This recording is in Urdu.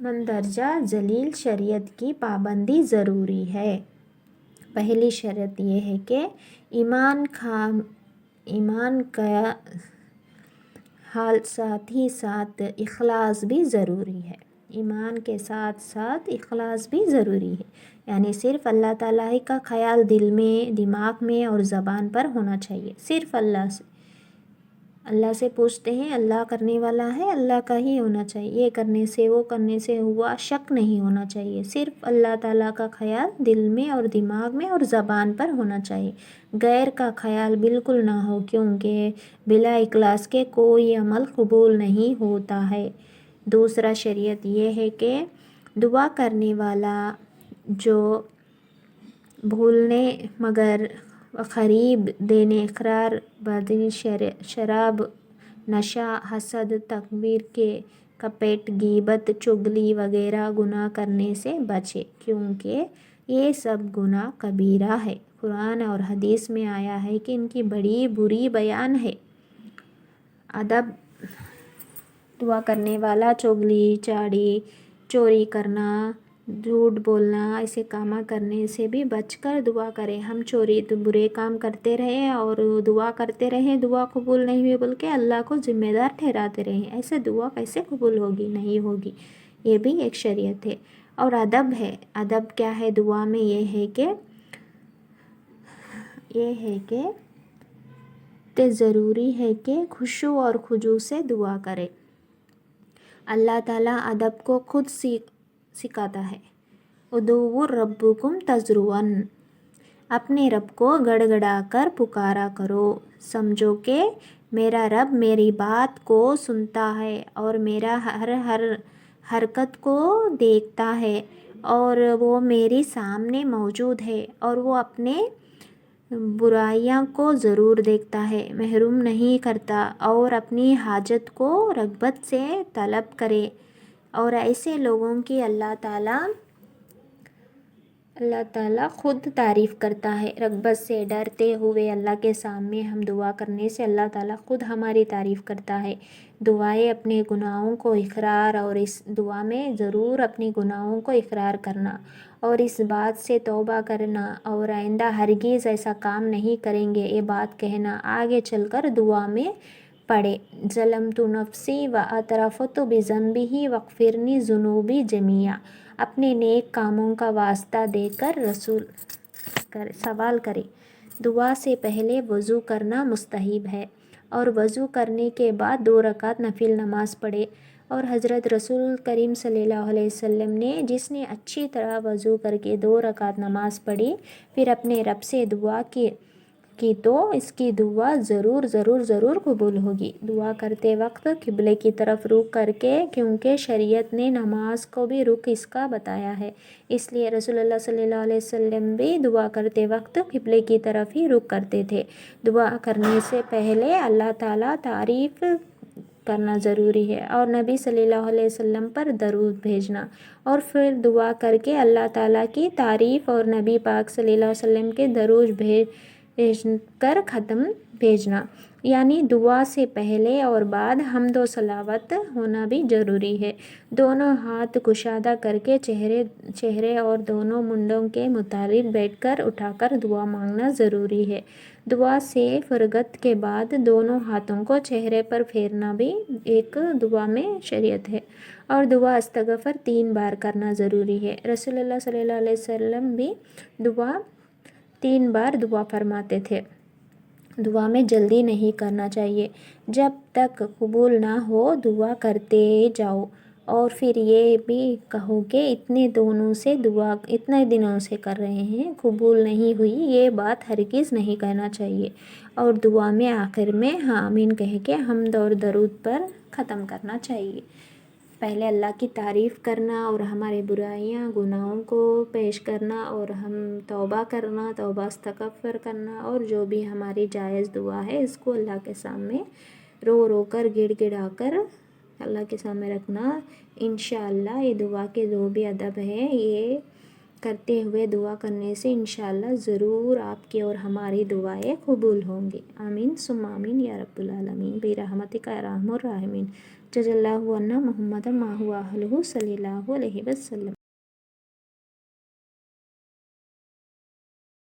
مندرجہ ذیل شریعت کی پابندی ضروری ہے۔ پہلی شرط یہ ہے کہ ایمان کا حال ساتھ ہی ساتھ اخلاص بھی ضروری ہے۔ ایمان کے ساتھ ساتھ اخلاص بھی ضروری ہے، یعنی صرف اللہ تعالیٰ کا خیال دل میں، دماغ میں اور زبان پر ہونا چاہیے۔ صرف اللہ سے پوچھتے ہیں، اللہ کرنے والا ہے، اللہ کا ہی ہونا چاہیے۔ یہ کرنے سے وہ کرنے سے ہوا شک نہیں ہونا چاہیے۔ صرف اللہ تعالیٰ کا خیال دل میں اور دماغ میں اور زبان پر ہونا چاہیے، غیر کا خیال بالکل نہ ہو، کیونکہ بلا اخلاص کے کوئی عمل قبول نہیں ہوتا ہے۔ دوسرا شریعت یہ ہے کہ دعا کرنے والا جو بھولنے مگر قریب دینے، اقرار، بدی، شراب، نشہ، حسد، تکبر کے کپٹ، غیبت، چغلی وغیرہ گناہ کرنے سے بچے، کیونکہ یہ سب گناہ کبیرہ ہے۔ قرآن اور حدیث میں آیا ہے کہ ان کی بڑی بری بیان ہے۔ ادب: دعا کرنے والا چغلی، چوری کرنا، جھوٹ بولنا، ایسے کام کرنے سے بھی بچ کر دعا کرے۔ ہم برے کام کرتے رہیں اور دعا کرتے رہیں، دعا قبول نہیں ہوئی بول کے اللہ کو ذمہ دار ٹھہراتے رہیں، ایسے دعا کیسے قبول ہوگی؟ نہیں ہوگی۔ یہ بھی ایک شریعت ہے۔ اور ادب ہے۔ ادب کیا ہے دعا میں؟ یہ ہے کہ ضروری ہے کہ خشوع اور خضوع سے دعا کرے۔ اللہ تعالیٰ ادب کو خود سکھاتا ہے۔ ادعوا ربکم تضرعاً، اپنے رب کو گڑ گڑا کر پکارا کرو، سمجھو کہ میرا رب میری بات کو سنتا ہے اور میرا ہر حرکت کو دیکھتا ہے، اور وہ میرے سامنے موجود ہے، اور وہ اپنے برائیوں کو ضرور دیکھتا ہے، محروم نہیں کرتا، اور اپنی حاجت کو رغبت سے طلب کرے۔ اور ایسے لوگوں کی اللہ تعالیٰ خود تعریف کرتا ہے۔ رغبت سے ڈرتے ہوئے اللہ کے سامنے ہم دعا کرنے سے اللہ تعالیٰ خود ہماری تعریف کرتا ہے۔ دعائیں اپنے گناہوں کو اقرار، اور اس دعا میں ضرور اپنے گناہوں کو اقرار کرنا اور اس بات سے توبہ کرنا اور آئندہ ہرگز ایسا کام نہیں کریں گے، یہ بات کہنا۔ آگے چل کر دعا میں پڑھے، ظلمت نفسی واعترفت بذنبی فاغفرلی ذنوبی جمیعا، اپنے نیک کاموں کا واسطہ دے کر سوال کرے۔ دعا سے پہلے وضو کرنا مستحب ہے، اور وضو کرنے کے بعد 2 رکعت نفل نماز پڑھے۔ اور حضرت رسول کریم صلی اللہ علیہ وسلم نے، جس نے اچھی طرح وضو کر کے 2 رکعت نماز پڑھی، پھر اپنے رب سے دعا کی تو اس کی دعا ضرور قبول ہوگی۔ دعا کرتے وقت قبلے کی طرف رخ کر کے، کیونکہ شریعت نے نماز کو بھی رخ اس کا بتایا ہے، اس لیے رسول اللہ صلی اللہ علیہ وسلم بھی دعا کرتے وقت قبلے کی طرف ہی رخ کرتے تھے۔ دعا کرنے سے پہلے اللہ تعالیٰ تعریف کرنا ضروری ہے، اور نبی صلی اللہ علیہ وسلم پر درود بھیجنا، اور پھر دعا کر کے اللہ تعالیٰ کی تعریف اور نبی پاک صلی اللہ علیہ وسلم کے درود بھیج کر ختم بھیجنا، یعنی دعا سے پہلے اور بعد حمد و صلوات ہونا بھی ضروری ہے۔ دونوں ہاتھ کشادہ کر کے چہرے اور دونوں منڈوں کے مطابق بیٹھ کر اٹھا کر دعا مانگنا ضروری ہے۔ دعا سے فرغت کے بعد دونوں ہاتھوں کو چہرے پر پھیرنا بھی ایک دعا میں شریعت ہے، اور دعا استغفار 3 بار کرنا ضروری ہے۔ رسول اللہ صلی اللہ علیہ وسلم بھی 3 بار دعا فرماتے تھے۔ دعا میں جلدی نہیں کرنا چاہیے، جب تک قبول نہ ہو دعا کرتے جاؤ، اور پھر یہ بھی کہو کہ اتنے دنوں سے کر رہے ہیں، قبول نہیں ہوئی، یہ بات ہرگز نہیں کہنا چاہیے، اور دعا میں آخر میں آمین کہہ کے حمد اور درود پر ختم کرنا چاہیے۔ پہلے اللہ کی تعریف کرنا اور ہمارے برائیاں، گناہوں کو پیش کرنا، اور ہم توبہ کرنا، توبہ استغفار کرنا، اور جو بھی ہماری جائز دعا ہے اس کو اللہ کے سامنے رو کر گڑ گڑا کر اللہ کے سامنے رکھنا۔ انشاءاللہ یہ دعا کے جو بھی ادب ہے، یہ کرتے ہوئے دعا کرنے سے انشاءاللہ ضرور آپ کی اور ہماری دعائیں قبول ہوں گی۔ آمین ثم آمین یا رب العالمین برحمتک یا ارحم الراحمین۔ جزا اللہ عنا محمد ما هو اہلہ صلی اللہ علیہ وسلم.